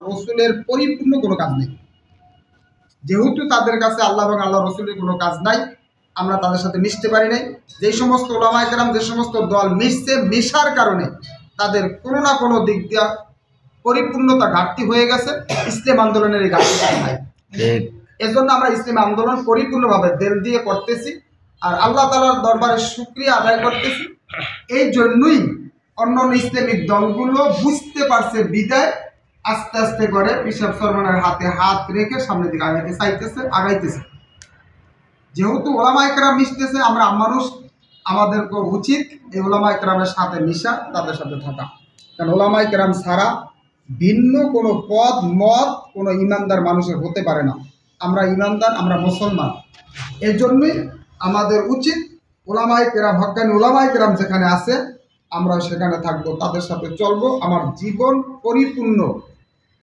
রসুলের পরিপূর্ণ কোনো কাজ নেই। যেহেতু তাদের কাছে আল্লাহ এবং আল্লাহ রসুলের কোনো কাজ নাই, আমরা তাদের সাথে মিশতে পারি নাই। যে সমস্ত ওলামায়ে কেরাম, যে সমস্ত দল মিশছে, মিশার কারণে তাদের কোনো না কোনো দিক দিয়া পরিপূর্ণতা ঘাটতি হয়ে গেছে। ইসলাম আন্দোলনের এই ঘাটতি নাই। এজন্য আমরা ইসলাম আন্দোলন পরিপূর্ণভাবে দিল দিয়ে করতেছি আর আল্লাহ তাআলার দরবারে শুকরিয়া আদায় করতেছি। এই জন্যই অন্যান্য ইসলামিক দলগুলো বুঝতে পারছে বিদায় আস্তে আস্তে করে পিসাব সরমানের হাতে হাত রেখে সামনের দিকে আগাইতেছে। যেহেতু ওলামায়ে কেরাম মিশতেছে, আমরা মানুষ, আমাদেরকে উচিত এই ওলামায়ে কেরামের সাথে মিশা, তাদের সাথে থাকা। কারণ ওলামায়ে কেরাম ছাড়া ভিন্ন কোনো পদ মত কোনো ইমানদার মানুষের হতে পারে না। আমরা ইমানদার, আমরা মুসলমান। এর জন্যই আমাদের উচিত ওলামায়ে কেরাম, হক্কানি ওলামায়ে কেরাম যেখানে আছে আমরা সেখানে থাকবো, তাদের সাথে চলবো। আমার জীবন পরিপূর্ণ